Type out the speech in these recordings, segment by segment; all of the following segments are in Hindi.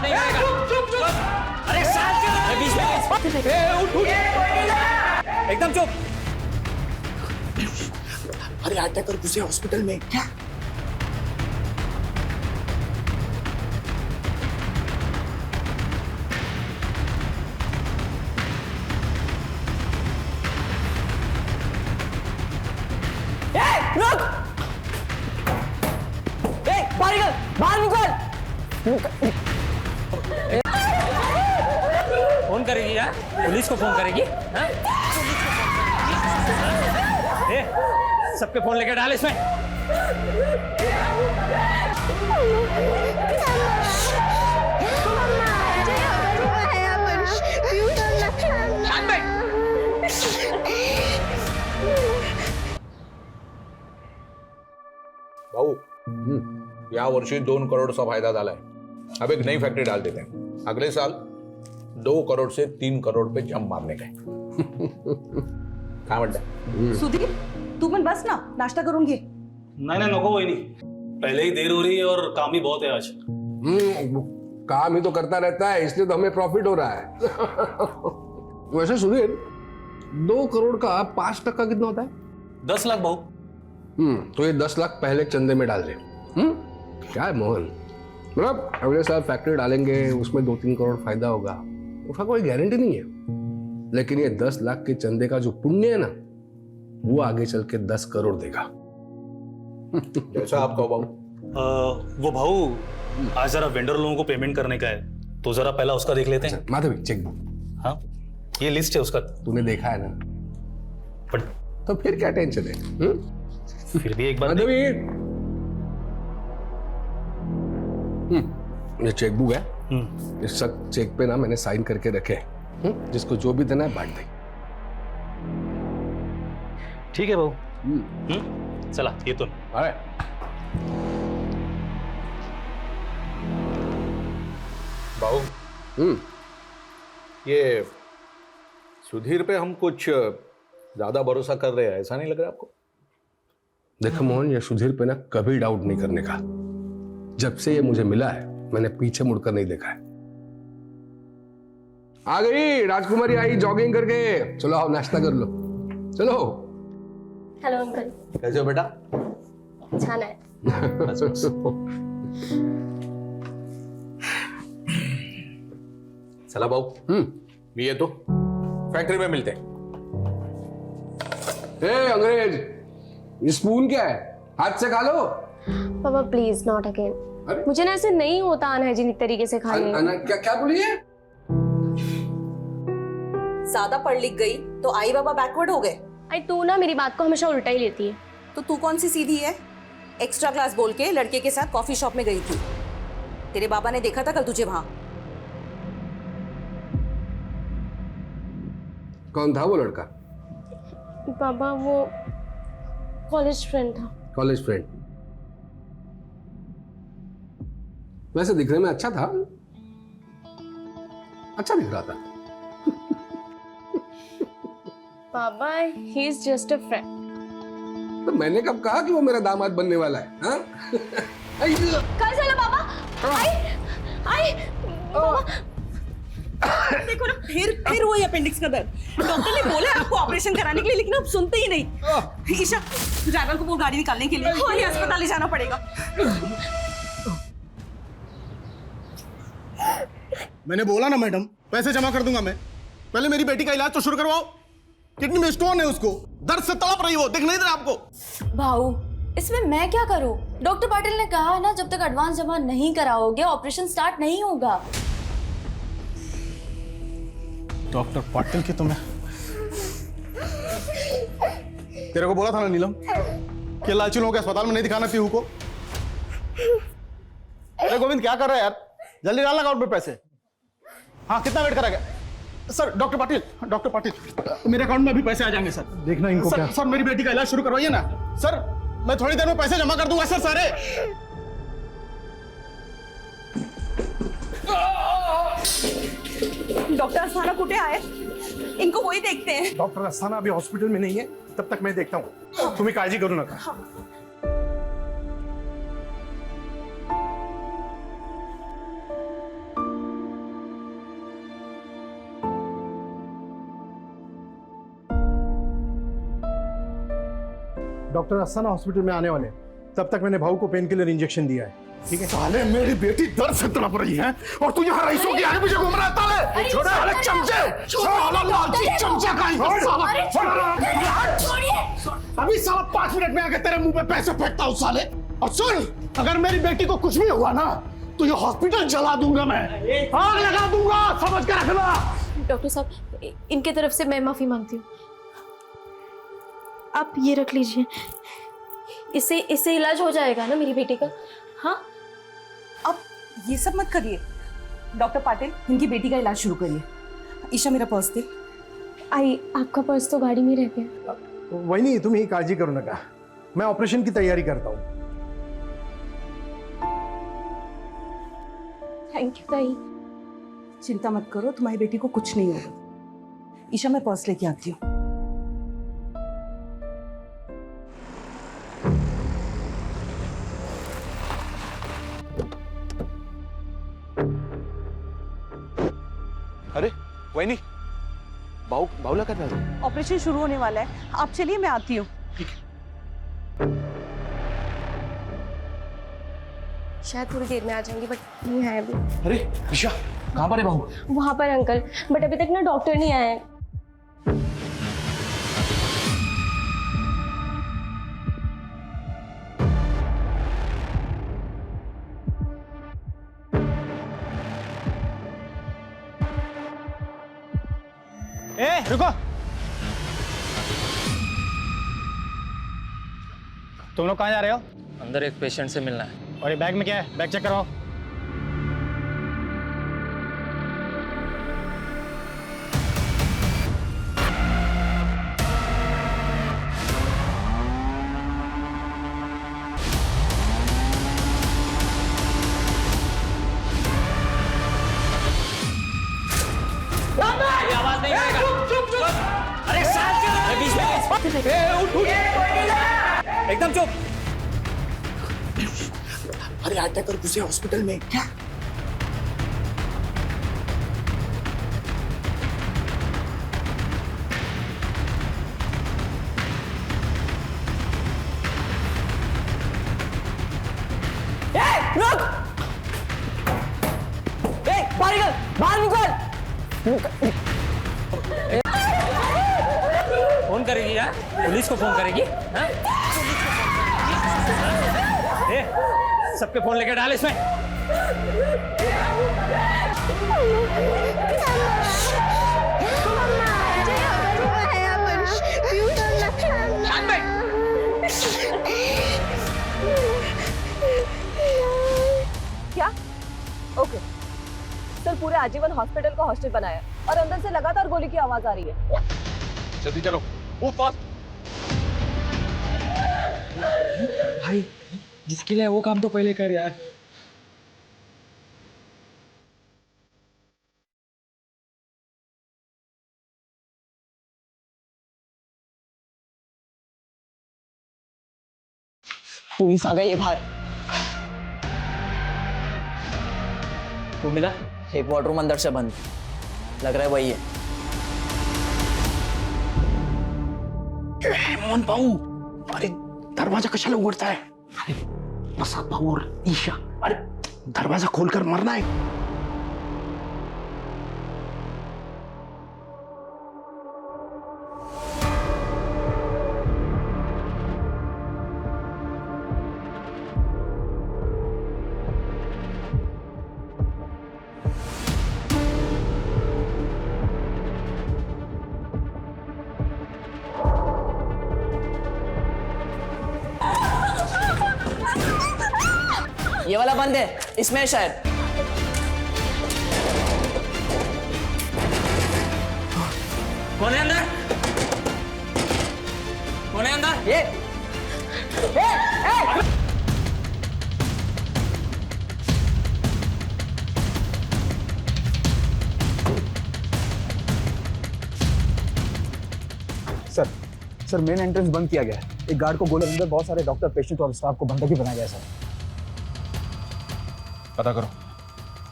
नहीं आएगा। चुप चुप। अरे शांत बीच में उठ। एकदम चुप। अरे अटैकर घुसे हॉस्पिटल में। क्या? बाहर निकल। फोन करेगी यार, पुलिस को फोन करेगी। सबके फोन लेकर डाल इसमें। भाऊ या वर्षी 2 करोडचा फायदा झालाय. अब एक नई फैक्ट्री डाल देते हैं. अगले साल 2 करोड़ से 3 करोड़ पे जंप मारने का है. काय म्हणता? सुधीर तू पण बस ना, नाश्ता करून घे. नहीं नहीं नको वही नहीं, पहले ही देर हो रही है और काम ही बहुत है आज. काम ही तो करता रहता है, इसलिए तो हमें प्रॉफिट हो रहा है. वैसे सुधीर 2 करोड़ का 5% कितना होता है? 10 लाख भाऊ. तो ये 10 लाख पहले चंदे में डाल दे. क्या है मोहन, मतलब अगले साल फैक्ट्री डालेंगे, उसमें 2-3 करोड़ फायदा होगा, उसका कोई गारंटी नहीं है. लेकिन ये 10 लाख के चंदे का जो पुण्य है ना, वो आगे चल के 10 करोड़ देगा. जैसा आप कहो भाऊ. वो भाऊ आज जरा वेंडर लोगों को पेमेंट करने का है, तो जरा पहला उसका देख लेते हैं. Madhavi cheque book. हाँ ये लिस्ट है उसका. तूने देखा है ना, पर तो फिर क्या टेंशन है? फिर भी एक बार माधवी ये चेक बुक है. इस सब चेक पे ना मैंने साइन करके रखे हैं. जिसको जो भी देना है बांट दे. ठीक है भाऊ. चला ये तो अरे भाऊ ये सुधीर पे हम कुछ ज्यादा भरोसा कर रहे हैं, ऐसा नहीं लग रहा आपको? देखो मोहन, ये सुधीर पे ना कभी डाउट नहीं करने का. जब से ये मुझे मिला है मैंने पीछे मुड़कर नहीं देखा है. आ गई राजकुमारी, आई जॉगिंग करके. चलो आओ नाश्ता कर लो. चलो. Hello uncle. कैसे हो बेटा? छान आहे. चला भाऊ. मी येतो. फैक्ट्री में मिलते हैं. अंग्रेज, ये स्पून क्या है? हाथ से खा लो. पापा प्लीज नॉट अगेन. मुझे ना ऐसे नहीं होता अनहाइजीनिक तरीके से खाने. क्या बोली है? ज्यादा पढ़ लिख गई तो आई बाबा बैकवर्ड हो गए. आई तू ना मेरी बात को हमेशा उल्टा ही लेती है. तो तू कौन सी सीधी है? एक्स्ट्रा क्लास बोल के लड़के के साथ कॉफी शॉप में गई थी. तेरे बाबा ने देखा था कल तुझे वहां. कौन था वो लड़का? पापा वो कॉलेज फ्रेंड था. College friend? वैसे दिखने में अच्छा था. अच्छा दिख रहा था. पापा he is just a friend. तो मैंने कब कहा कि वो मेरा दामाद बनने वाला है? हाँ? काय झालं बाबा? आई देखो ना, फिर वही अपेंडिक्स का दर्द. डॉक्टर ने बोला आपको ऑपरेशन कराने के लिए, लेकिन आप सुनते ही नहीं. ईशा ड्राइवर को बोल गाड़ी निकालने के लिए, वही अस्पताल ले जाना पड़ेगा. मैंने बोला ना मैडम, पैसे जमा कर दूंगा मैं. पहले मेरी बेटी का इलाज तो शुरू करवाओ. किडनी में स्टोन है, उसको दर्द से तड़प रही हो. दिख नहीं दे रहा आपको? भाऊ इसमें मैं क्या करूं? डॉक्टर पाटिल ने कहा ना, जब तक एडवांस जमा नहीं कराओगे ऑपरेशन स्टार्ट नहीं होगा. डॉक्टर पाटिल की तुम्हें, तेरे को बोला था ना नीलम कि लालची लोगों के अस्पताल में नहीं दिखाना पीहू को. अरे गोविंद क्या कर रहा है यार? जल्दी डालना अकाउंट में पैसे. हाँ कितना वेट करा गया? सर डॉक्टर पाटिल मेरे अकाउंट में अभी पैसे आ जाएंगे सर. देखना इनको सर, क्या सर मेरी बेटी का इलाज शुरू करवाइए ना सर. मैं थोड़ी देर में पैसे जमा कर दूंगा सर सारे. डॉक्टर अस्थाना कुठे आहे? इनको वही देखते हैं. डॉक्टर अस्थाना अभी हॉस्पिटल में नहीं है, तब तक मैं देखता हूँ. तुम्हें काळजी करू नका. डॉक्टर अस्थाना हॉस्पिटल में आने वाले हैं। तब तक मैंने भाऊ को पेन किलर इंजेक्शन दिया है। ठीक है? साले मेरी बेटी दर्द से तड़प रही है और तू यहाँ रईसों के आगे पीछे घूम रहा है। साले छोड़े, साले चमचे, साला लालची चमचा का अभी साला 5 मिनट में आके तेरे मुंह पे पैसे फेंकता हूँ साले। और सुन, अगर मेरी बेटी को कुछ भी हुआ ना तो ये हॉस्पिटल जला दूंगा मैं, आग लगा दूंगा, समझ के रखना। डॉक्टर साहब, इनके तरफ से मैं माफी मांगती हूँ। आप ये रख लीजिए, इससे इलाज हो जाएगा ना मेरी बेटी का? हाँ, अब ये सब मत करिए। डॉक्टर पाटिल, इनकी बेटी का इलाज शुरू करिए। ईशा, मेरा पर्स दे। आई, आपका पर्स तो गाड़ी में रह गया। वही नहीं, तुम ही काळजी करू नका, मैं ऑपरेशन की तैयारी करता हूँ। थैंक यू ताई। चिंता मत करो, तुम्हारी बेटी को कुछ नहीं होगा। ईशा, मैं पर्स लेके आती हूँ। अरे वहीनी, बाहुला करना है। ऑपरेशन शुरू होने वाला है, आप चलिए, मैं आती हूँ। शायद थोड़ी देर में आ जाएंगे, बट नहीं आए अभी। अरे ईशा, कहाँ पर है बाहू? वहां पर अंकल, बट अभी तक ना डॉक्टर नहीं आए हैं। रुको, तुम लोग कहाँ जा रहे हो? अंदर एक पेशेंट से मिलना है। और ये बैग में क्या है? बैग चेक करवाओ। आवाज नहीं आएगा। चुप। अरे शांत कर। बीच में उठ। एकदम चुप। अरे अटैक कर घुसे हॉस्पिटल में क्या? रुक! बाहर निकल! बाहर निकल! फोन करेगी यार, पुलिस को फोन करेगी? हाँ? सबके फोन लेके डाल इसमें। क्या? ओके सर, पूरे आजीवन हॉस्पिटल को हॉस्टल बनाया और अंदर से लगातार गोली की आवाज आ रही है। जल्दी चलो, फास्ट। भाई, जिसके लिए वो काम तो पहले कर यार। पुलिस आ गई है बाहर। वो मिला? एक वार्डरूम अंदर से बंद, लग रहा है वही है। मोहन भाऊ, अरे दरवाजा कशाला उघडता है? अरे प्रसाद भाऊ और ईशा, अरे दरवाजा खोलकर मरना है। ये वाला बंद है, इसमें है शायद। कौन है अंदर? कौन है अंदर? ये सर मेन एंट्रेंस बंद किया गया है। एक गार्ड को गोले अंदर बहुत सारे डॉक्टर, पेशेंट और स्टाफ को बंधक ही बनाया गया है सर। पता करो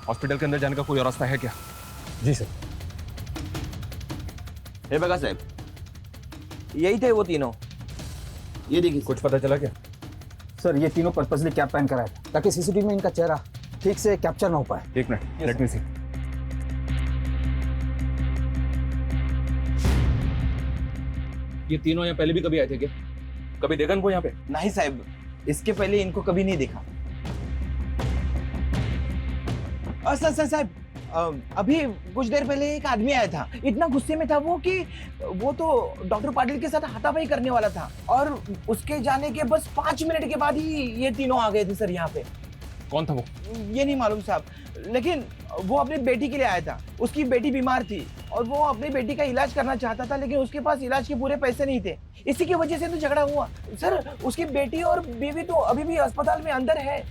हॉस्पिटल के अंदर जाने का कोई रास्ता है क्या? जी सर। हे बघा साहेब, यही थे वो तीनों। ये देखिए कुछ पता चला क्या? सर ये तीनों पर्पसली कैप पहन कर आए थे ताकि सीसीटीवी में इनका चेहरा ठीक से कैप्चर ना हो पाए। एक मिनट, लेट मी सी। ये तीनों यहाँ पहले भी कभी आए थे क्या? कभी देखा इनको यहाँ पे? नहीं साहब, इसके पहले इनको कभी नहीं देखा। सर साहब, अभी कुछ देर पहले एक आदमी आया था, इतना गुस्से में था वो कि वो तो डॉक्टर पाटिल के साथ हाथापाई करने वाला था और उसके जाने के बस 5 मिनट के बाद ही ये तीनों आ गए थे सर यहाँ पे। कौन था वो? ये नहीं मालूम साहब, लेकिन वो अपनी बेटी के लिए आया था। उसकी बेटी बीमार थी और वो अपनी बेटी का इलाज करना चाहता था, लेकिन उसके पास इलाज के पूरे पैसे नहीं थे। इसी की वजह से तो झगड़ा हुआ सर। उसकी बेटी और बीवी तो अभी भी अस्पताल में अंदर है।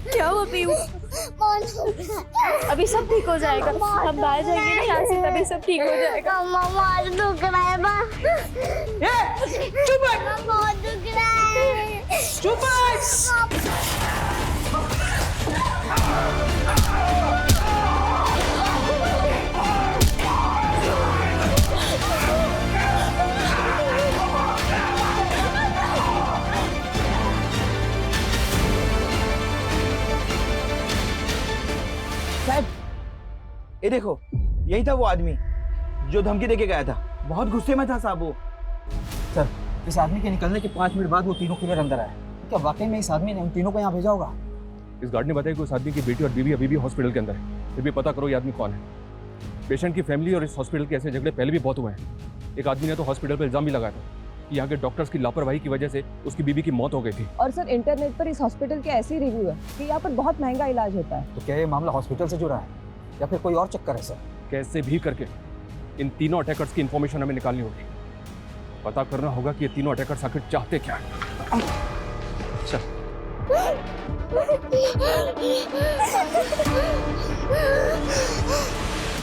क्या हुआ पीयू? अभी सब ठीक हो जाएगा, हम बाहर जाएंगे ना यहाँ से, तभी सब ठीक हो जाएगा। बहुत दुख रहा है माँ। चुप बहुत दुख रहा है। चुप। साहब ये देखो, यही था वो आदमी जो धमकी देके गया था। बहुत गुस्से में था साहब वो। सर इस आदमी के निकलने के 5 मिनट बाद वो तीनों क्लियर अंदर आए। क्या वाकई में इस आदमी ने उन तीनों को यहाँ भेजा होगा? इस गार्ड ने बताया कि उस आदमी की बेटी और बीवी अभी भी हॉस्पिटल के अंदर है। फिर भी पता करो ये आदमी कौन है। पेशेंट की फैमिली और इस हॉस्पिटल के ऐसे झगड़े पहले भी बहुत हुए हैं। एक आदमी ने तो हॉस्पिटल पर इल्जाम भी लगाया था कि यहाँ के डॉक्टर्स की लापरवाही की वजह से उसकी बीवी की मौत हो गई थी। और सर इंटरनेट पर इस हॉस्पिटल के ऐसे रिव्यू है कि यहाँ पर बहुत महंगा इलाज होता है। तो क्या ये मामला हॉस्पिटल से जुड़ा है या फिर कोई और चक्कर है सर? कैसे भी करके इन तीनों अटैकर्स की इंफॉर्मेशन हमें निकालनी होगी। पता करना होगा कि ये तीनों अटैकर्स आखिर चाहते क्या है। चल।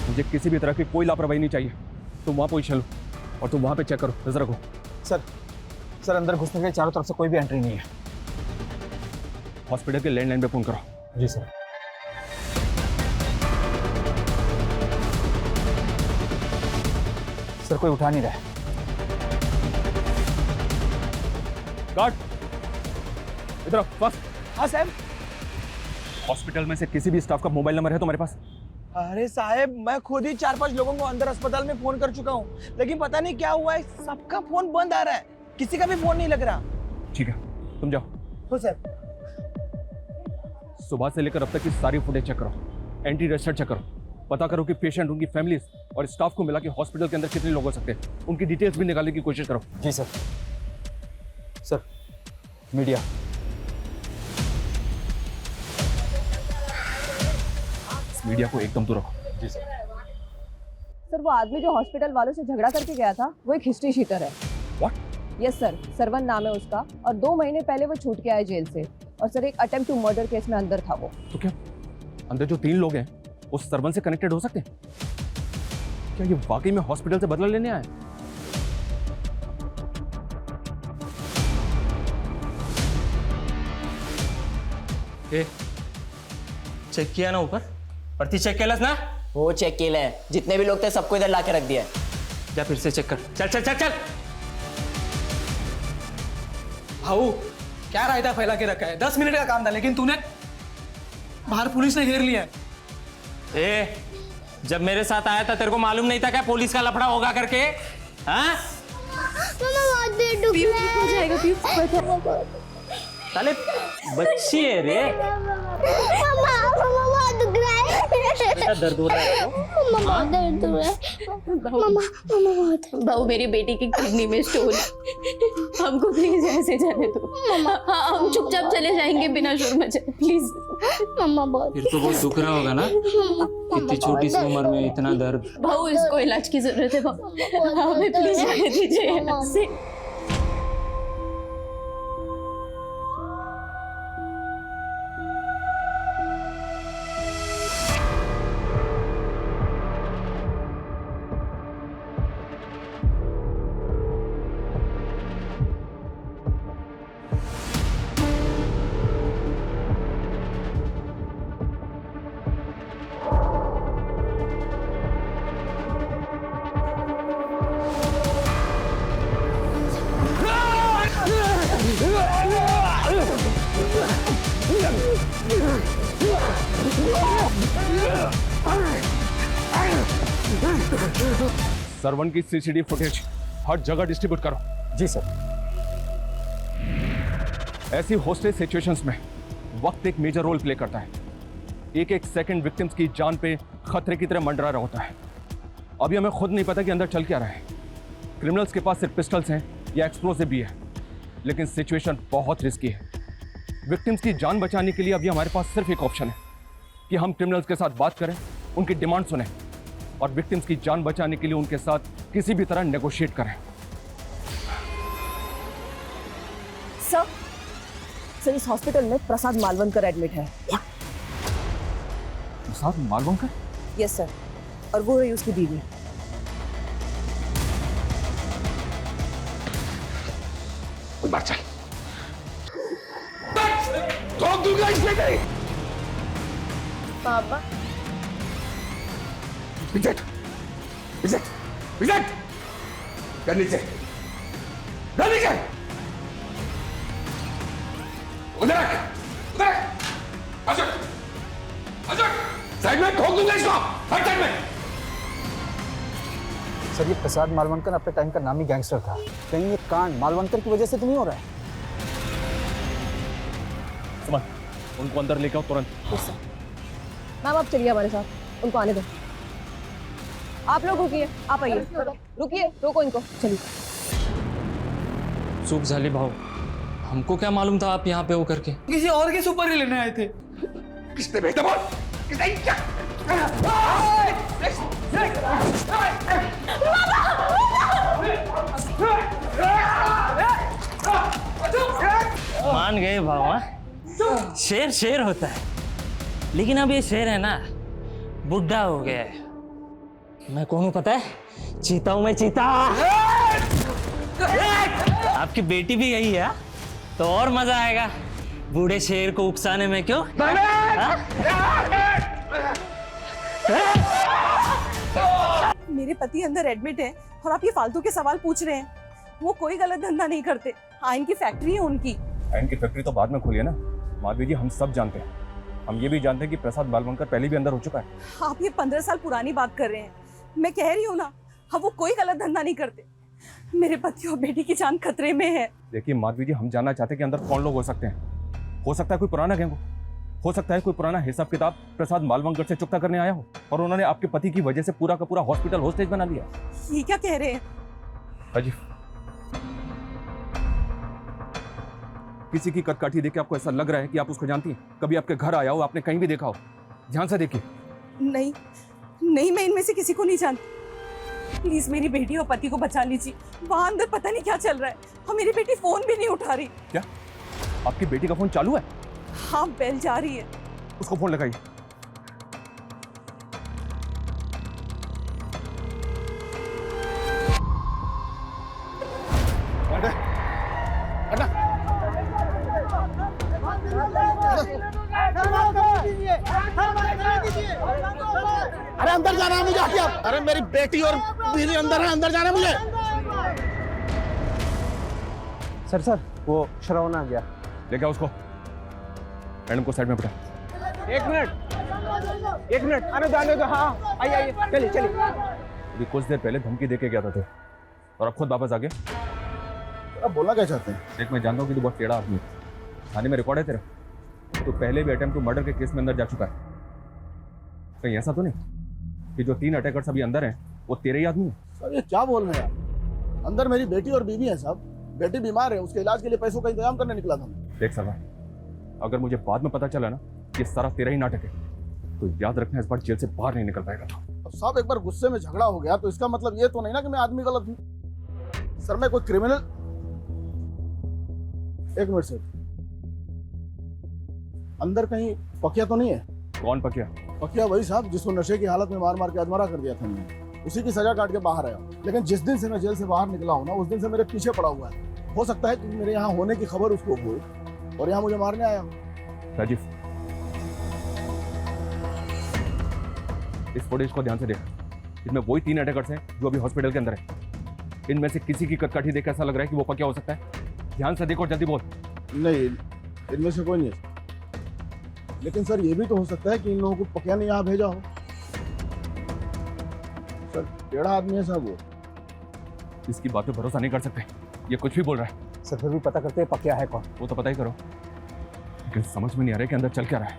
मुझे किसी भी तरह की कोई लापरवाही नहीं चाहिए। तुम वहां पोजीशन लो और तुम वहां पे चेक करो, नजर रखो। सर अंदर घुसने के चारों तरफ से कोई भी एंट्री नहीं है। हॉस्पिटल के लैंडलाइन पे फोन करो। जी सर। सर कोई उठा नहीं रहा है। गार्ड इधर बस। हाँ साहब। हॉस्पिटल में से किसी भी स्टाफ का मोबाइल नंबर है तुम्हारे पास? अरे साहब मैं खुद ही 4-5 लोगों को अंदर अस्पताल में फोन कर चुका हूँ, लेकिन पता नहीं क्या हुआ है, सबका फोन बंद आ रहा है, किसी का भी फोन नहीं लग रहा। ठीक है तुम जाओ। हो सर। सुबह से लेकर अब तक की सारी फुटेज चेक करो, एंटी रजिस्टर चेक करो, पता करो कि पेशेंट, उनकी फैमिलीज और स्टाफ को मिला के हॉस्पिटल के अंदर कितने लोग हो सकते हैं। उनकी डिटेल्स भी निकालने की कोशिश करो। जी सर। Sir media. मीडिया को एकदम दूर रखो। जी सर। सर वो आदमी जो हॉस्पिटल वालों से झगड़ा करके गया था वो एक हिस्ट्री शीटर है। What? यस सर, सरवन नाम है उसका और 2 महीने पहले वो छूट के आया जेल से। और सर एक अटेम्प्ट टू मर्डर केस में अंदर था वो। तो क्या अंदर जो 3 लोग हैं उस सर्वन से कनेक्टेड हो सकते हैं? क्या ये वाकई में हॉस्पिटल से बदला लेने आए? चेक किया ना ऊपर? प्रति चेक केलस ना? वो चेक केलंय, जितने भी लोग थे सबको इधर लाके रख दिया है। जा फिर से चेक कर। चल चल चल चल। भाऊ क्या रायता फैला के रखा है? 10 मिनट का काम था, लेकिन तूने बाहर पुलिस ने घेर लिया है। ए, जब मेरे साथ आया था तेरे को मालूम नहीं था क्या पुलिस का लफड़ा होगा करके? हाँ? पीयू ठीक हो जाएगा, पीयू। साले बच्ची है रे। बेटा दर्द हो रहा है तो? दर्द हो रहा है। बहू मेरी बेटी की किडनी में स्टोन है, हमको प्लीज ऐसे जाने दो। हाँ हम चुपचाप चले जाएंगे बिना शोर मचाए, प्लीज। मम्मा बहुत फिर तो बहुत दुख रहा होगा ना, इतनी छोटी सी उम्र में इतना दर्द। बहू इसको इलाज की जरूरत है, बहू हमें प्लीज जाने दीजिए यहाँ से। सरवन की सीसीटीवी फुटेज हर जगह डिस्ट्रीब्यूट करो। जी सर। ऐसी हॉस्टेज सिचुएशंस में वक्त एक मेजर रोल प्ले करता है। एक एक सेकंड विक्टिम्स की जान पे खतरे की तरह मंडरा रहा होता है। अभी हमें खुद नहीं पता कि अंदर चल क्या रहा है। क्रिमिनल्स के पास सिर्फ पिस्टल्स हैं या एक्सप्लोसिव भी है, लेकिन सिचुएशन बहुत रिस्की है। विक्टिम्स की जान बचाने के लिए अभी हमारे पास सिर्फ एक ऑप्शन है कि हम क्रिमिनल्स के साथ बात करें, उनकी डिमांड सुनें और विक्टिम्स की जान बचाने के लिए उनके साथ किसी भी तरह नेगोशिएट करें। सर इस हॉस्पिटल में प्रसाद मालवणकर एडमिट है। प्रसाद मालवणकर? यस सर, और वो है उसकी बीवी। बात चल। ठोक दूंगा इस बेटे। पापा विजट, विजट, विजट, कर नीचे, कर नीचे, उधर रख, उधर रख, अशोक, अशोक, साइड में ठोक दूंगा इसको, हर साइड में। सर ये प्रसाद मालवणकर अपने टाइम का नामी गैंगस्टर था। कहीं ये कांड मालवणकर की वजह से तो नहीं हो रहा है? सुमन, उनको अंदर लेके आओ तुरंत। मैम आप चलिए हमारे साथ, उनको आने दो। आप लोग रुकिए, आप आइए। रुकिए, रोको इनको, चलिए। चूक झाली भाऊ, हमको क्या मालूम था आप यहाँ पे हो करके। किसी और के सुपर लेने आए थे। किसने भेजा बोल? किसने? मान गए भाऊ, हाँ? शेर शेर होता है, लेकिन अब ये शेर है ना बुढ़ा हो गया है। मैं कौन हूँ पता है? चीता हूँ मैं, चीता। आपकी बेटी भी यही है तो और मजा आएगा बूढ़े शेर को उकसाने में। क्यों? मेरे पति अंदर एडमिट है और आप ये फालतू के सवाल पूछ रहे हैं। वो कोई गलत धंधा नहीं करते। आयन की फैक्ट्री है उनकी। आयन की फैक्ट्री तो बाद में खोली है ना माधवी जी, हम सब जानते हैं। हम ये भी जानते हैं कि प्रसाद मालवणकर पहले भी अंदर हो चुका है। आप ये 15 साल पुरानी बात कर रहे हैं। मैं कह रही हूँ ना, अब वो कोई गलत धंधा नहीं करते। मेरे पति और बेटी की जान खतरे में है। देखिए माधवी जी, हम जानना चाहते हैं कि अंदर कौन लोग हो सकते हैं। हो सकता है कोई पुराना गैंग हो सकता है कोई पुराना हिसाब किताब प्रसाद मालवणकर से चुकता करने आया हो और उन्होंने आपके पति की वजह से पूरा का पूरा हॉस्पिटल होस्टेज बना लिया। ये क्या कह रहे हैं? अजी, किसी की कदकाठी देख के आपको ऐसा लग रहा है कि आप उसको जानती हैं? कभी आपके घर आया हो, आपने कहीं भी देखा हो? ध्यान से देखिए। नहीं नहीं, मैं इनमें से किसी को नहीं जानती। प्लीज मेरी बेटी और पति को बचा लीजिए। वहां अंदर पता नहीं क्या चल रहा है और मेरी बेटी फोन भी नहीं उठा रही। क्या आपकी बेटी का फोन चालू है? हाँ, बेल जा रही है। उसको फोन लगाइए। अरे अंदर जाना है मुझे, हटिए आप। अरे मेरी बेटी और बीवी अंदर है, अंदर जाना है मुझे। सर वो श्रवण आ गया। लेके आओ उसको। मैडम को साइड में बिठा। एक मिनट, आने दो। हाँ आइए, चलिए। अभी कुछ देर पहले धमकी दे के गया था और अब खुद वापस आ गया। अब बोलना क्या चाहते हैं? देख, मैं जानता हूँ कि तू बहुत टेढ़ा आदमी है। थाने में रिकॉर्ड है तेरा। तो पहले भी अटेम्प्ट टू मर्डर के केस में अंदर जा चुका है। कहीं ऐसा तो नहीं कि जो 3 अटैकर्स अभी अंदर हैं वो तेरे ही आदमी है? सर ये क्या बोल रहे हैं आप? अंदर मेरी बेटी और बीवी है साहब। बेटी बीमार है, उसके इलाज के लिए पैसों का इंतजाम करने निकला था। देख सरवा, अगर मुझे बाद में पता चला ना कि सारा तेरा ही नाटक है तो याद रखना, इस बार जेल से बाहर नहीं निकल पाएगा। अब साहब एक बार गुस्से में झगड़ा हो गया तो इसका मतलब ये तो नहीं ना कि मैं आदमी गलत हूँ। सर मैं कोई क्रिमिनल। एक मिनट सर, अंदर कहीं पकिया तो नहीं है? कौन पकिया? पकिया वही साहब जिसको नशे की हालत में मार मार के अधमरा कर दिया था मैंने। उसी की सजा काट के बाहर आया। लेकिन जिस दिन से मैं जेल से बाहर निकला हूं ना, उस दिन से मेरे पीछे पड़ा हुआ है। हो सकता है कि मेरे यहाँ होने की खबर उसको हो और यहाँ मुझे मारने आया हो। राजीव, इस फुटेज को ध्यान से देख। इसमें वही 3 अटैकर्स हैं जो अभी हॉस्पिटल के अंदर है। इनमें से किसी की कदकाठी देख ऐसा लग रहा है कि वो पकिया हो सकता है। ध्यान से देखो, जल्दी बोल। नहीं, इनमें से कोई नहीं है। लेकिन सर ये भी तो हो सकता है कि इन लोगों को पकिया ने यहाँ भेजा हो। सर टेढ़ा आदमी है साहब वो। इसकी बात पे भरोसा नहीं कर सकते, ये कुछ भी बोल रहा है। सर फिर भी पता करते हैं पकिया है कौन। वो तो पता ही करो, लेकिन समझ में नहीं आ रहा है कि अंदर चल क्या रहा है।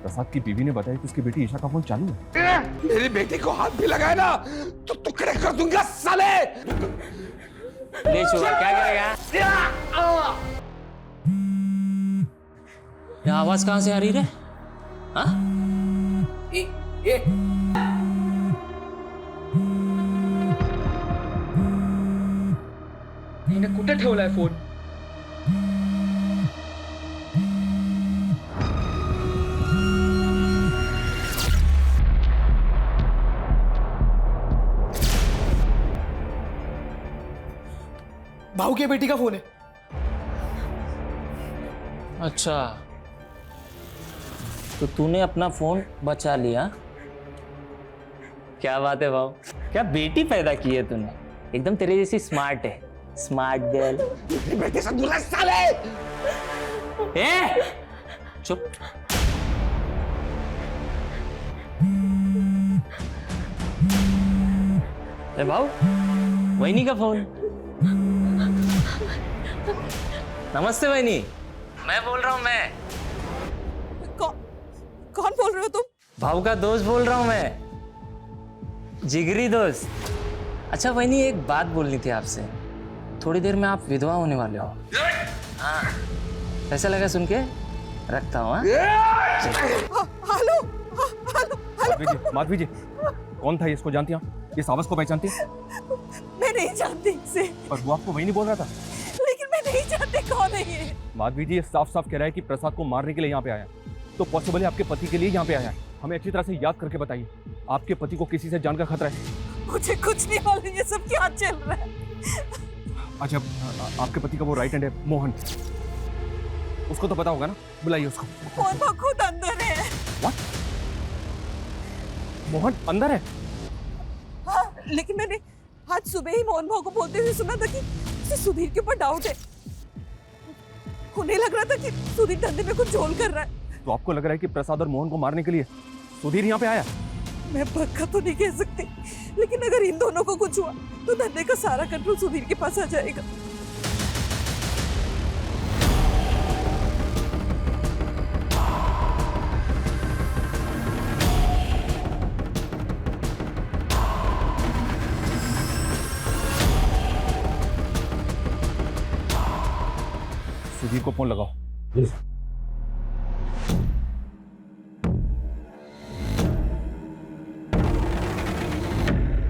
प्रसाद की बीवी ने बताया कि उसकी बेटी ईशा का फोन चालू है। मेरी बेटी को हाथ भी लगाए ना तो टुकड़े कर दूंगा साले। ले चुका, क्या करेगा? ये आवाज कहां से आ रही है? हाँ? हिने कुठे ठेवलाय फोन? भाऊ की बेटी का फोन है। अच्छा, तो तूने अपना फोन बचा लिया। क्या बात है भाऊ, क्या बेटी पैदा की है तूने, एकदम तेरे जैसी स्मार्ट है, स्मार्ट गर्ल। बेटे से दूर साले। चुप। ए भाऊ, वहीनी का फोन। नमस्ते वहीनी, मैं बोल रहा हूँ। मैं कौन बोल रहे हो तुम? भाऊ का दोस्त बोल रहा हूँ मैं, जिगरी दोस्त। अच्छा वहीनी, एक बात बोलनी थी आपसे। थोड़ी देर में आप विधवा होने वाले हो। हाँ, कैसा लगा सुन के? रखता हूँ। हेलो, माधवी जी, कौन था ये? इसको जानती हैं? इस आवाज को पहचानती हैं? मैं नहीं जानती इसे। पर वो आपको वही नहीं बोल रहा था। लेकिन मैं नहीं जानती कौन है ये। माधवी जी, ये साफ साफ कह रहा है कि प्रसाद को मारने के लिए यहाँ पे आया, तो पॉसिबल है आपके पति के लिए यहाँ पे आया है। हमें अच्छी तरह से याद करके बताइए, आपके पति को किसी से जान का खतरा है? मुझे कुछ नहीं मालूम ये सब क्या चल रहा है। अच्छा, आपके पति का वो राइट हैंड है मोहन, उसको तो पता होगा ना, बुलाइए उसको। मोहन भाऊ खुद अंदर है। What? मोहन अंदर है? हाँ, लेकिन मैंने आज सुबह ही मोहन भाऊ को बोलते हुए सुना था कि उसे सुधीर के ऊपर डाउट है। उन्हें लग रहा था कि सुधीर धंधे में कुछ झोल कर रहा है। तो आपको लग रहा है कि प्रसाद और मोहन को मारने के लिए सुधीर यहाँ पे आया? मैं पक्का तो नहीं कह सकती, लेकिन अगर इन दोनों को कुछ हुआ तो धंधे का सारा कंट्रोल सुधीर के पास आ जाएगा। सुधीर को फोन लगाओ।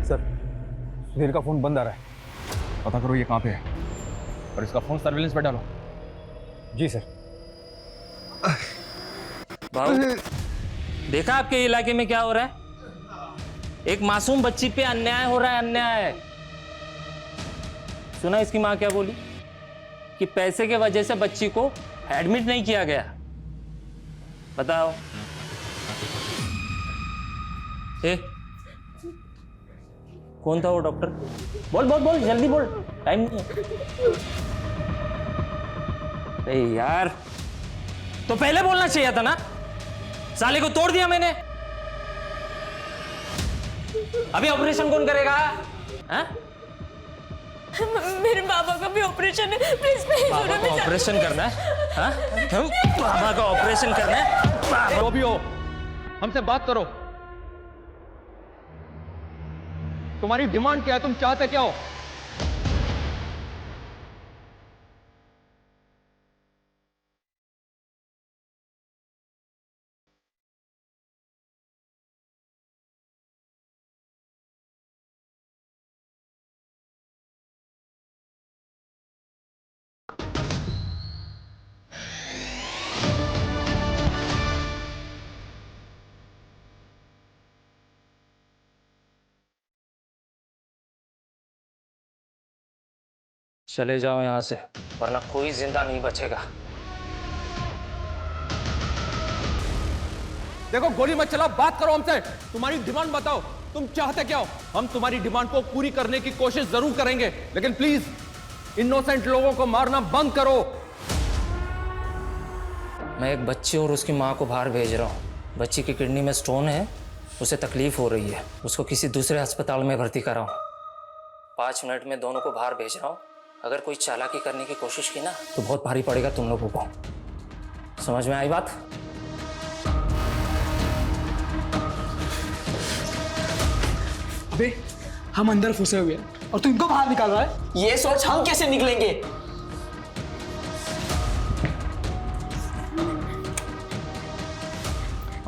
सर, सुधीर का फोन बंद आ रहा है, पता करो ये कहाँ पे है और इसका फोन सर्विलेंस पे डालो। जी सर। भाऊ, देखा आपके इलाके में क्या हो रहा है? एक मासूम बच्ची पे अन्याय हो रहा है, अन्याय। सुना इसकी माँ क्या बोली? कि पैसे के वजह से बच्ची को एडमिट नहीं किया गया। बताओ। कौन था वो डॉक्टर? बोल बोल बोल, जल्दी बोल, टाइम नहीं है। अरे यार, तो पहले बोलना चाहिए था ना, साले को तोड़ दिया मैंने। अभी ऑपरेशन कौन करेगा? हाँ? मेरे बाबा का भी ऑपरेशन है, प्लीज प्लीज। बाबा का ऑपरेशन करना है? हाँ? बाबा का ऑपरेशन करना है? जो भी हो, हमसे बात करो। तुम्हारी डिमांड क्या है? तुम चाहते क्या हो? चले जाओ यहां से, वरना कोई जिंदा नहीं बचेगा। देखो, गोली मत चलाओ, बात करो हमसे। तुम्हारी डिमांड बताओ, तुम चाहते क्या हो? हम तुम्हारी डिमांड को पूरी करने की कोशिश जरूर करेंगे, लेकिन प्लीज इनोसेंट लोगों को मारना बंद करो। मैं एक बच्ची और उसकी माँ को बाहर भेज रहा हूँ। बच्ची की किडनी में स्टोन है, उसे तकलीफ हो रही है, उसको किसी दूसरे अस्पताल में भर्ती कराओ। 5 मिनट में दोनों को बाहर भेज रहा हूँ। अगर कोई चालाकी करने की कोशिश की ना तो बहुत भारी पड़ेगा तुम लोगों को। समझ में आई बात? अबे हम अंदर फंसे हुए हैं और तू इनको बाहर निकाल रहा है। ये सोच हम कैसे निकलेंगे?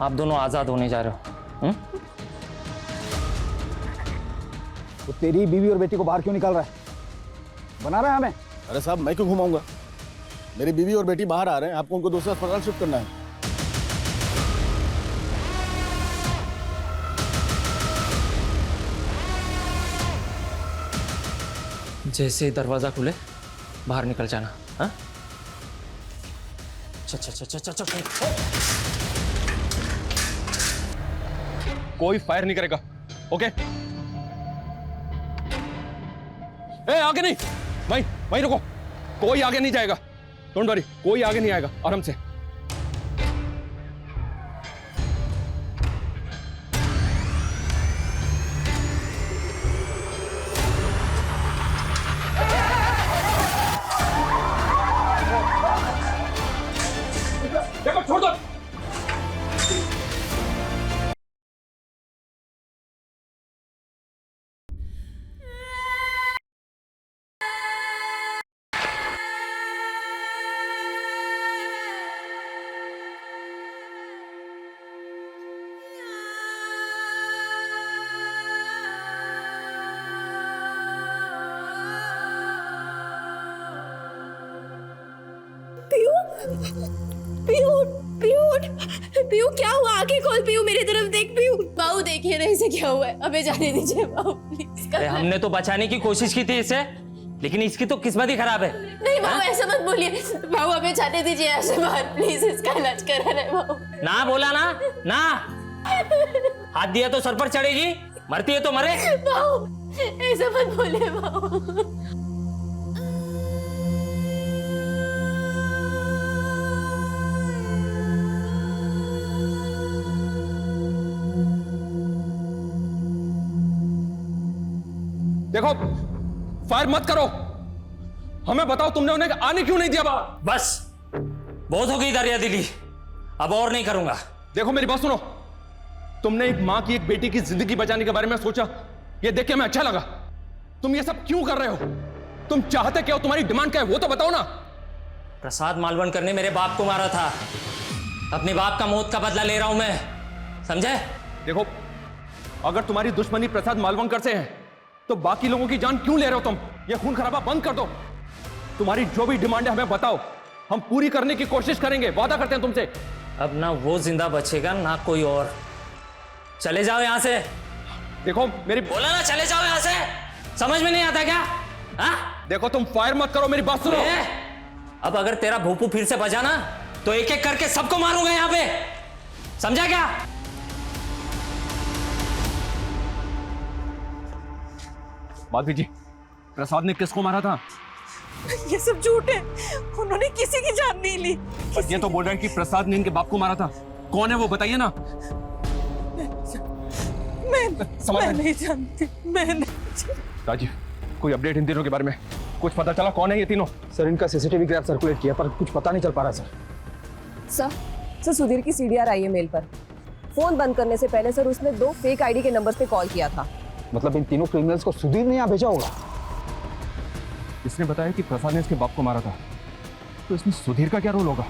आप दोनों आजाद होने जा रहे हो। वो तेरी बीवी और बेटी को बाहर क्यों निकाल रहा है? बना रहा है हमें। अरे साहब मैं क्यों घुमाऊंगा? मेरी बीवी और बेटी बाहर आ रहे हैं, आपको उनको दूसरा अस्पताल शिफ्ट करना है। जैसे ही दरवाजा खुले बाहर निकल जाना। हाँ? चल। कोई फायर नहीं करेगा, ओके? ए, आगे नहीं, वहीं रुको। कोई आगे नहीं जाएगा, डोंट वरी, कोई आगे नहीं आएगा, आराम से। देखो, छोड़ दो। पीयू क्या हुआ? आंखें खोल पीयू, मेरी तरफ देख पीयू। बाबू देखिए ना इसे क्या हुआ है, हमें जाने दीजिए बाबू प्लीज। अरे हमने तो बचाने की कोशिश की थी इसे, लेकिन इसकी तो किस्मत ही खराब है। नहीं बाबू ऐसा मत बोलिए, बाबू हमें जाने दीजिए ऐसे बाहर प्लीज, इसका इलाज करा रहे बाबू। ना बोला ना। हाथ दिया तो सर पर चढ़ेगी, मरती है तो मरे। बाबू ऐसा मत बोलिए बाबू। देखो, फायर मत करो। हमें बताओ तुमने उन्हें आने क्यों नहीं दिया बाहर? बस बहुत हो गई दरिया दिली, अब और नहीं करूंगा। देखो मेरी बात सुनो, तुमने एक मां की एक बेटी की जिंदगी बचाने के बारे में सोचा, ये देख के हमें अच्छा लगा। तुम ये सब क्यों कर रहे हो? तुम चाहते क्या हो? तुम्हारी डिमांड क्या है वो तो बताओ ना। प्रसाद मालवणकर ने मेरे बाप को मारा था, अपने बाप का मौत का बदला ले रहा हूं मैं, समझे? देखो, अगर तुम्हारी दुश्मनी प्रसाद मालवणकर से है तो बाकी लोगों की जान क्यों ले रहे हो तुम? ये खून खराबा बंद कर दो। तुम्हारी जो भी डिमांड है हमें बताओ, हम पूरी करने की कोशिश करेंगे, वादा करते हैं तुमसे। अब ना वो जिंदा बचेगा ना कोई और। चले जाओ यहां से। देखो मेरी बोला ना, चले जाओ यहां से। समझ में नहीं आता क्या? हाँ? देखो तुम फायर मत करो, मेरी बात सुनो। अब अगर तेरा भूपू फिर से बजा ना तो एक एक करके सबको मारूंगा यहां पे, समझा क्या? माधवी जी, प्रसाद ने किसको मारा था? ये सब झूठ है, उन्होंने किसी की जान नहीं ली। ये तो बोल रहे हैं कि प्रसाद ने इनके बाप को मारा था। कौन है वो, बताइए ना। मैं नहीं जानती, मैं नहीं। राजीव, कोई अपडेट इन तीनों के बारे में? कुछ पता चला कौन है ये तीनों? सर इनका सीसीटीवी ग्राफ सर्कुलेट किया पर कुछ पता नहीं चल पा रहा सर सुधीर की CDR आई है मेल पर। फोन बंद करने से पहले सर उसने 2 फेक ID के नंबर पे कॉल किया था। मतलब इन तीनों क्रिमिनल्स को सुधीर ने यहाँ भेजा होगा। इसने बताया कि प्रसाद ने इसके बाप को मारा था, तो इसमें सुधीर का क्या रोल होगा?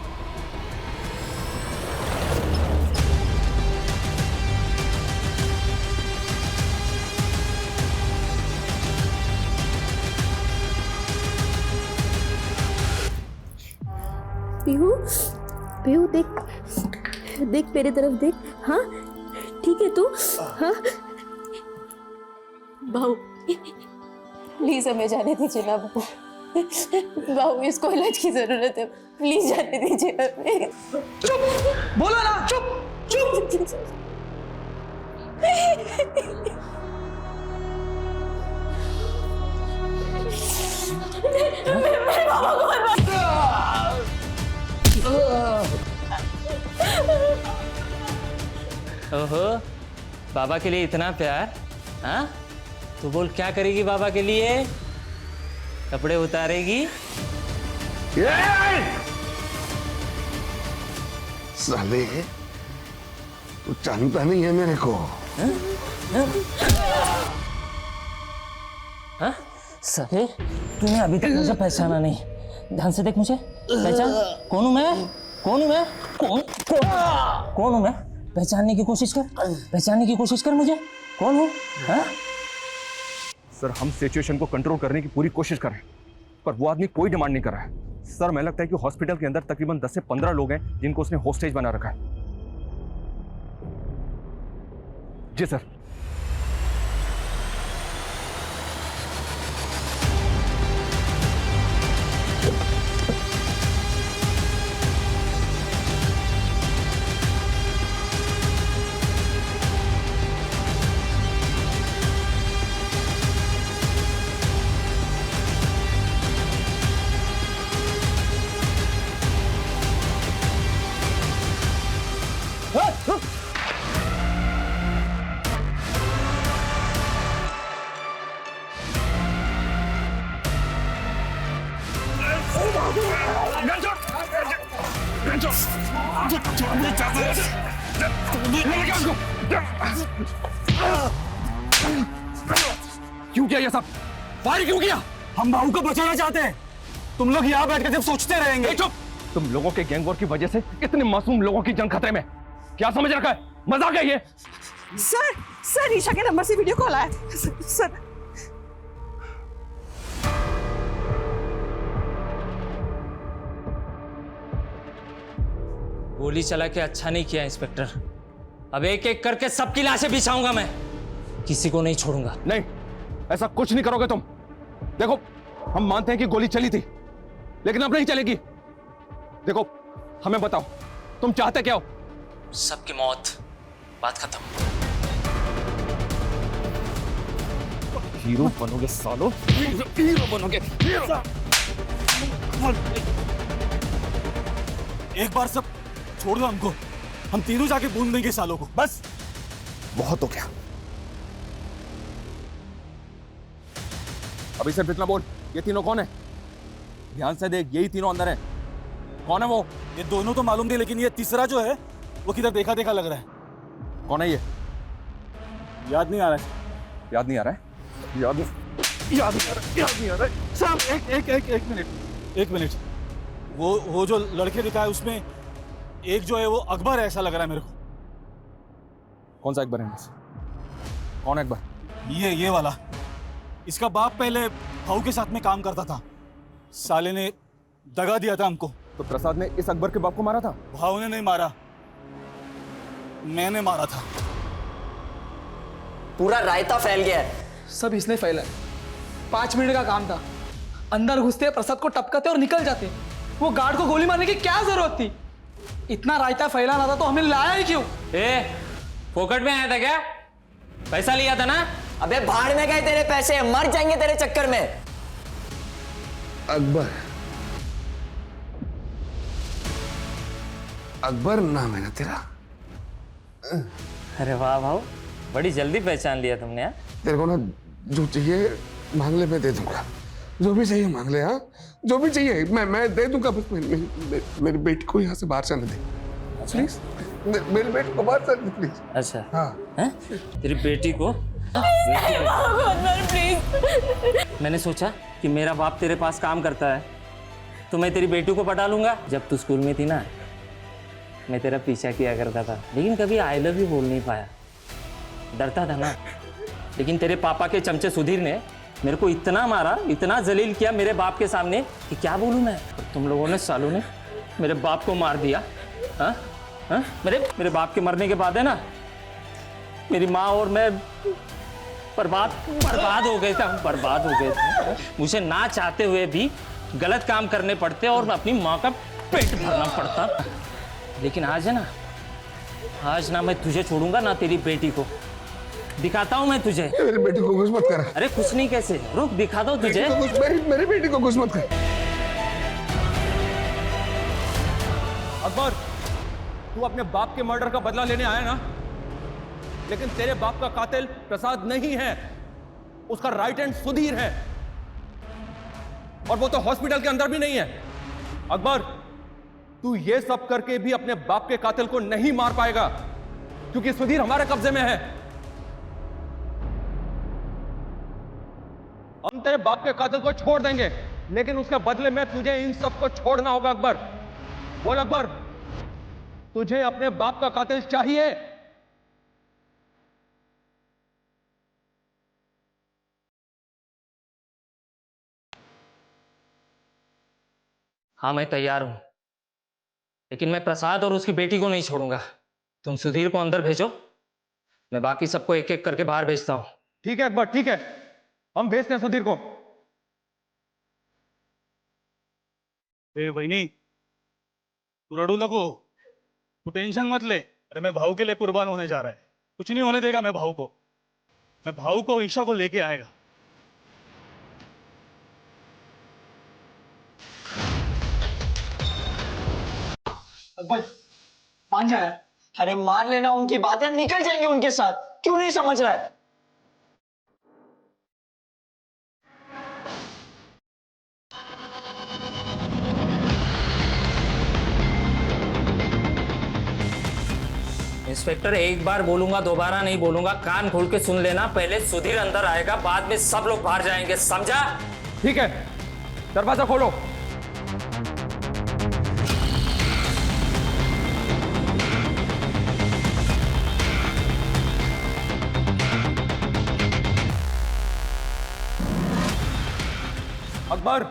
पीयू देख मेरी तरफ देख। हाँ ठीक है तू? हाँ बाबू प्लीज हमें जाने दीजिए ना बाबू। बाबू इसको इलाज की जरूरत है, प्लीज जाने दीजिए हमें। चुप, बोलो ना, चुप। मेरे बाबा को ओहो, बाबा के लिए इतना प्यार, हाँ? तो बोल क्या करेगी बाबा के लिए? कपड़े उतारेगी? साले, तू जानता नहीं है मेरे को। हाँ? साले, तूने अभी तक मुझे पहचाना नहीं। ध्यान से देख मुझे, पहचान। कौन हूँ मैं? कौन हूँ मैं? कौन हूँ मैं? पहचानने की कोशिश कर, पहचानने की कोशिश कर मुझे। कौन हूँ? हाँ? सर, हम सिचुएशन को कंट्रोल करने की पूरी कोशिश कर रहे हैं, पर वो आदमी कोई डिमांड नहीं कर रहा है। सर, मैं लगता है कि हॉस्पिटल के अंदर तकरीबन 10 से 15 लोग हैं जिनको उसने होस्टेज बना रखा है। जी सर। क्यों किया ये सब? फायर क्यों किया? हम बाबू को बचाना चाहते हैं। तुम लोग यहाँ बैठ कर जब सोचते रहेंगे। चुप! तुम लोगों के गैंग वॉर की वजह से इतने मासूम लोगों की जान खतरे में। क्या समझ रखा है? मजाक है ये? सर ईशा के नंबर से वीडियो कॉल आया था। सर गोली चला के अच्छा नहीं किया इंस्पेक्टर। अब एक एक करके सबकी लाशें बिछाऊंगा मैं, किसी को नहीं छोड़ूंगा। नहीं, ऐसा कुछ नहीं करोगे तुम। देखो, हम मानते हैं कि गोली चली थी, लेकिन अब नहीं चलेगी। देखो, हमें बताओ, तुम चाहते क्या हो? सबकी मौत, बात खत्म। हीरो बनोगे सालो, हीरो बनोगे। एक बार सब छोड़ दो हमको, हम तीनों जाके बूंद देंगे सालों को, बस। बहुत हो गया। अभी सिर्फ इतना बोल, ये तीनों कौन है? ध्यान से देख, यही तीनों अंदर है। कौन है वो? ये दोनों तो मालूम नहीं, लेकिन ये तीसरा जो है वो किधर देखा देखा लग रहा है। कौन है ये? याद नहीं आ रहा है। याद नहीं आ रहा है? याद नहीं आ रहा है। साहब, एक मिनट। वो जो लड़के दिखा है उसमें एक जो है वो अकबर है, ऐसा लग रहा है मेरे को। कौन सा अकबर है? कौन है अकबर? ये वाला। इसका बाप पहले भाऊ के साथ में काम करता था। साले ने दगा दिया था हमको। तो प्रसाद ने इस अकबर के बाप को मारा था? भाऊ ने नहीं मारा, मैंने मारा था। पूरा रायता फैल गया है। सब इसने फैला है। 5 मिनट का काम था। अंदर घुसते, प्रसाद को टपकाते और निकल जाते। वो गार्ड को गोली मारने की क्या जरूरत थी? इतना रायता फैलाना था तो हमें लाया ही क्यों? फोकट में आया था क्या? पैसा लिया था ना? अबे भाड़ में गए तेरे पैसे, मर जाएंगे तेरे चक्कर में। अकबर नाम है ना तेरा? अरे वाह भाऊ, बड़ी जल्दी पहचान लिया तुमने। यार तेरे को ना जो चाहिए मांग ले, मैं दे दूंगा। जो भी चाहिए मांग ले। हाँ, जो भी चाहिए मैं दे दूंगा। बस मेरी बेटी को यहाँ से बाहर जाने दे प्लीज। मेरी बेटी को बाहर जाने दे प्लीज। अच्छा, हाँ। तेरी बेटी को? प्लीज। मैंने सोचा कि मेरा बाप तेरे पास काम करता है तो मैं तेरी बेटी को पटा लूंगा। जब तू स्कूल में थी ना, मैं तेरा पीछा किया करता था, लेकिन कभी आई लव यू बोल नहीं पाया, डरता था ना। लेकिन तेरे पापा के चमचे सुधीर ने मेरे को इतना मारा, इतना जलील किया मेरे बाप के सामने कि क्या बोलूं मैं। तुम लोगों ने, सालों ने मेरे बाप को मार दिया। हाँ हाँ, मेरे बाप के मरने के बाद है ना, मेरी माँ और मैं बर्बाद हो गए थे। हम बर्बाद हो गए थे। मुझे ना चाहते हुए भी गलत काम करने पड़ते और अपनी माँ का पेट भरना पड़ता। लेकिन आज है ना, आज ना मैं तुझे छोड़ूंगा ना तेरी बेटी को। दिखाता हूँ मैं तुझे। मेरी बेटी को कुछ मत कर। अरे कुछ नहीं, कैसे? रुक, दिखाता हूँ तुझे। मेरी बेटी को कुछ मत कर। अकबर, तू अपने बाप के मर्डर का बदला लेने आया ना? लेकिन तेरे बाप का कातिल प्रसाद नहीं है, उसका राइट हैंड सुधीर है, और वो तो हॉस्पिटल के अंदर भी नहीं है। अकबर, तू ये सब करके भी अपने बाप के कातिल को नहीं मार पाएगा, क्योंकि सुधीर हमारे कब्जे में है। हम तेरे बाप के कातिल को छोड़ देंगे, लेकिन उसके बदले में तुझे इन सबको छोड़ना होगा। अकबर, बोल अकबर, तुझे अपने बाप का कातिल चाहिए? हाँ, मैं तैयार हूं, लेकिन मैं प्रसाद और उसकी बेटी को नहीं छोड़ूंगा। तुम सुधीर को अंदर भेजो, मैं बाकी सबको एक एक करके बाहर भेजता हूं। ठीक है अकबर, ठीक है, हम भेजते हैं सुधीर को। वहिनी, तू रडू नको, तू टेंशन मत ले। अरे मैं भाऊ के लिए कुर्बान होने जा रहा है, कुछ नहीं होने देगा मैं भाऊ को ईशा को लेके आएगा। अकबर मान जा। अरे मार लेना, उनकी बातें निकल जाएंगी उनके साथ, क्यों नहीं समझ रहा है? इंस्पेक्टर, एक बार बोलूंगा, दोबारा नहीं बोलूंगा, कान खोल के सुन लेना। पहले सुधीर अंदर आएगा, बाद में सब लोग बाहर जाएंगे, समझा? ठीक है, दरवाजा खोलो। अकबर,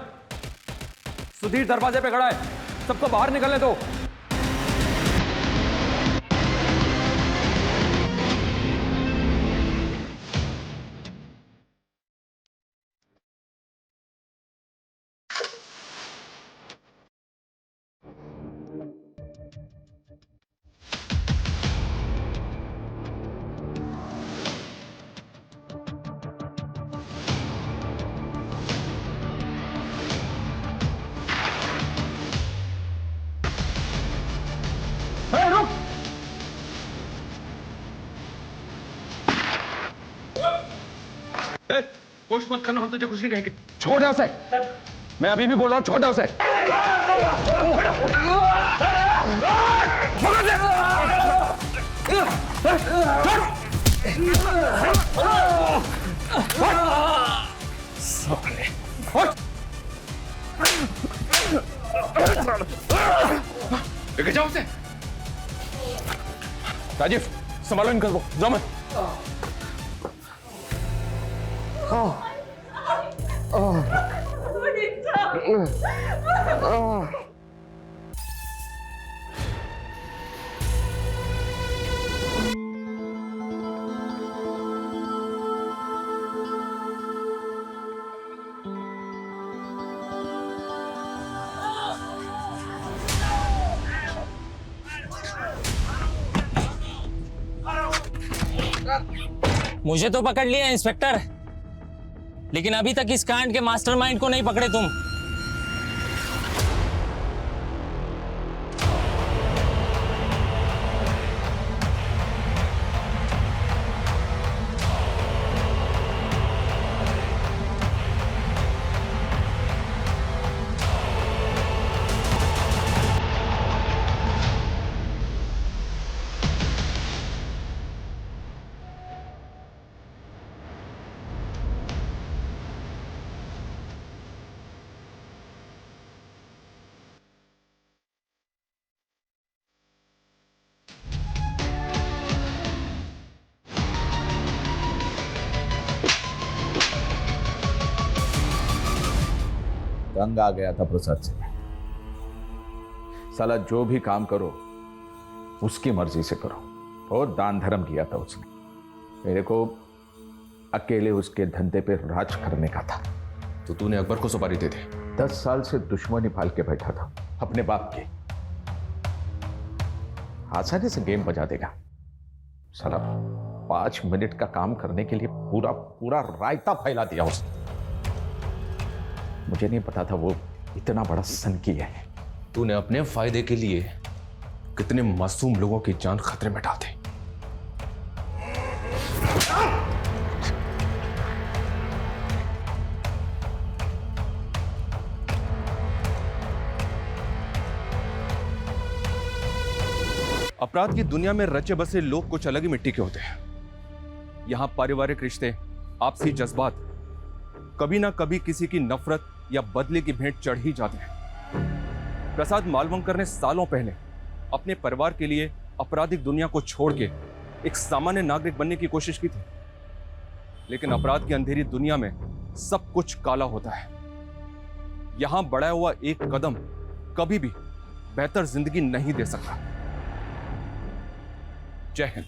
सुधीर दरवाजे पे खड़ा है, सबको बाहर निकलने दो। कोशिश मत करना, हम तुझे कुछ नहीं कहेंगे। छोड़ दे उसे, मैं अभी भी बोल रहा हूँ, छोड़ दे उसे। लेके जाओ उसे। राजीव, संभालो इनको, जाओ। मैं मुझे तो पकड़ लिया इंस्पेक्टर, लेकिन अभी तक इस कांड के मास्टरमाइंड को नहीं पकड़े तुम। तंग आ गया था प्रसाद से। साला जो भी काम करो उसकी मर्जी से करो। बहुत दान धर्म किया था उसने, मेरे को अकेले उसके धंधे पे राज करने का था। तो तूने अकबर को सुपारी दे दी? 10 साल से दुश्मनी पाल के बैठा था अपने बाप की। आसानी से गेम बजा देगा साला। 5 मिनट का काम करने के लिए पूरा पूरा रायता फैला दिया उसने। मुझे नहीं पता था वो इतना बड़ा सनकी है। तूने अपने फायदे के लिए कितने मासूम लोगों की जान खतरे में डाल दी। अपराध की दुनिया में रचे बसे लोग कुछ अलग ही मिट्टी के होते हैं। यहां पारिवारिक रिश्ते, आपसी जज्बात कभी ना कभी किसी की नफरत या बदले की भेंट चढ़ ही जाते हैं। प्रसाद मालवंकर ने सालों पहले अपने परिवार के लिए आपराधिक दुनिया को छोड़ के एक सामान्य नागरिक बनने की कोशिश की थी, लेकिन अपराध की अंधेरी दुनिया में सब कुछ काला होता है। यहां बढ़ाया हुआ एक कदम कभी भी बेहतर जिंदगी नहीं दे सकता। जय हिंद।